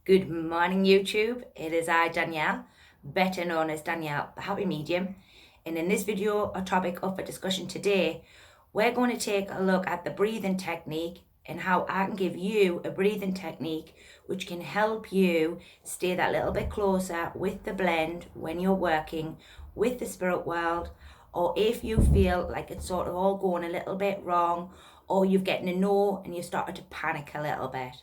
Good morning, YouTube. It is I, Danielle, better known as Danielle, the Happy Medium. And in this video, a topic up for discussion today, we're going to take a look at the breathing technique and how I can give you a breathing technique which can help you stay that little bit closer with the blend when you're working with the spirit world, or if you feel like it's sort of all going a little bit wrong, or you're getting a no and you've started to panic a little bit.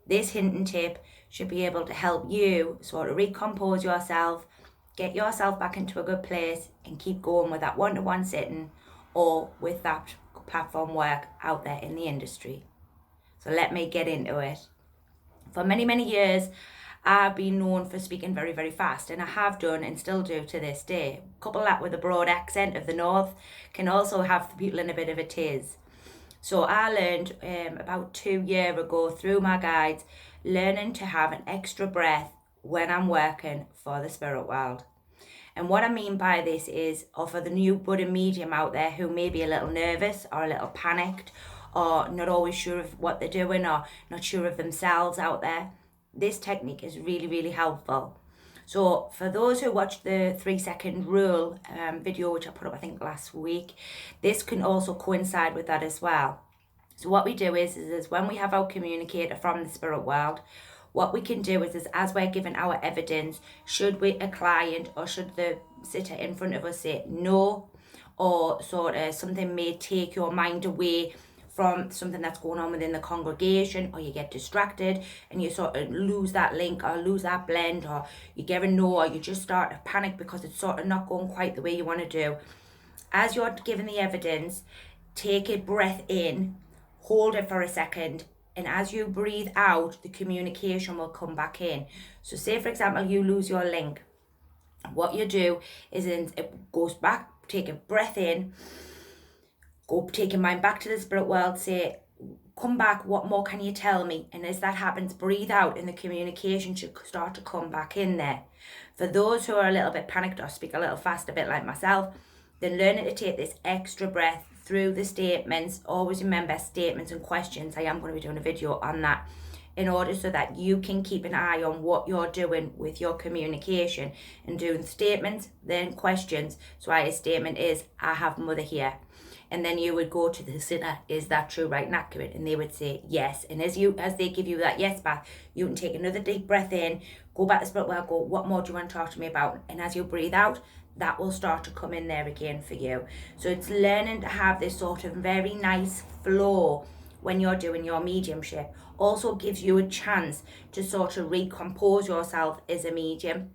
This hint and tip should be able to help you sort of recompose yourself, get yourself back into a good place, and keep going with that one-to-one sitting or with that platform work out there in the industry. So let me get into it. For many, many years, I've been known for speaking very, very fast, and I have done and still do to this day. Couple that with a broad accent of the north can also have people in a bit of a tiz. So I learned about 2 years ago through my guides, learning to have an extra breath when I'm working for the spirit world. And what I mean by this is, or for the new budding medium out there who may be a little nervous or a little panicked or not always sure of what they're doing or not sure of themselves out there, this technique is really, really helpful. So for those who watched the 3-second rule video, which I put up I think last week, this can also coincide with that as well. So what we do is when we have our communicator from the spirit world, what we can do is as we're giving our evidence, should a client or should the sitter in front of us say no, or sort of something may take your mind away from something that's going on within the congregation, or you get distracted and you sort of lose that link or lose that blend, or you get a no, or you just start to panic because it's sort of not going quite the way you want to do. As you're giving the evidence, take a breath in, hold it for a second, and as you breathe out, the communication will come back in. So say for example you lose your link, what you do is it goes back, take a breath in, go take your mind back to the spirit world, say, come back, what more can you tell me? And as that happens, breathe out and the communication should start to come back in there. For those who are a little bit panicked or speak a little fast, a bit like myself, then learning to take this extra breath through the statements. Always remember statements and questions. I am going to be doing a video on that, in order so that you can keep an eye on what you're doing with your communication and doing statements, then questions. So a statement is, I have mother here. And then you would go to the sitter, is that true, right and accurate? And they would say yes. And as they give you that yes back, you can take another deep breath in, go back to the spirit world, go, what more do you want to talk to me about? And as you breathe out, that will start to come in there again for you. So it's learning to have this sort of very nice flow when you're doing your mediumship. Also gives you a chance to sort of recompose yourself as a medium.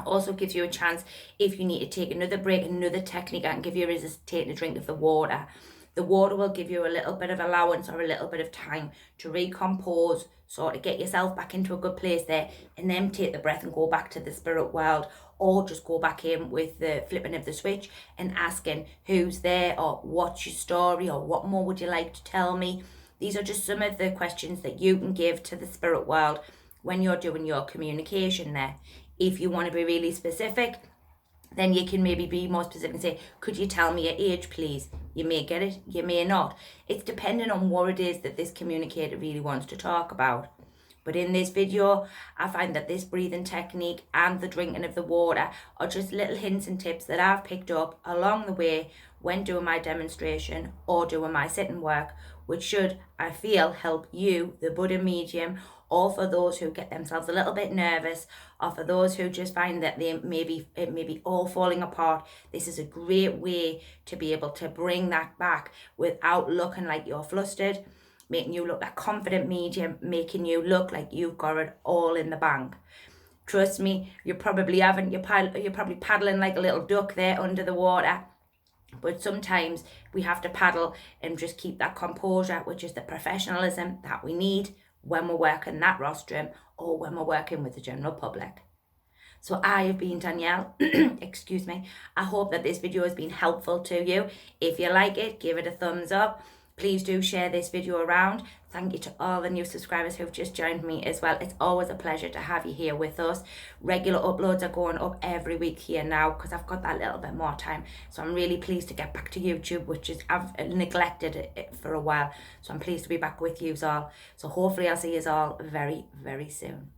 Also gives you a chance, if you need to take another break, another technique I can give you is taking a drink of the water. The water will give you a little bit of allowance or a little bit of time to recompose, sort of get yourself back into a good place there, and then take the breath and go back to the spirit world, or just go back in with the flipping of the switch and asking who's there, or what's your story, or what more would you like to tell me. These are just some of the questions that you can give to the spirit world when you're doing your communication there. If you want to be really specific, then you can maybe be more specific and say, could you tell me your age, please? You may get it, you may not. It's depending on what it is that this communicator really wants to talk about. But in this video, I find that this breathing technique and the drinking of the water are just little hints and tips that I've picked up along the way when doing my demonstration or doing my sitting work, which should, I feel, help you, the budding medium, or for those who get themselves a little bit nervous, or for those who just find that it may be all falling apart. This is a great way to be able to bring that back without looking like you're flustered, making you look like confident medium, making you look like you've got it all in the bank. Trust me, you probably haven't. You're probably paddling like a little duck there under the water. But sometimes we have to paddle and just keep that composure, which is the professionalism that we need when we're working that rostrum or when we're working with the general public. So I have been Danielle, excuse me. I hope that this video has been helpful to you. If you like it, give it a thumbs up. Please do share this video around. Thank you to all the new subscribers who've just joined me as well. It's always a pleasure to have you here with us. Regular uploads are going up every week here now because I've got that little bit more time. So I'm really pleased to get back to YouTube, which is I've neglected it for a while. So I'm pleased to be back with you all. So hopefully I'll see you all very, very soon.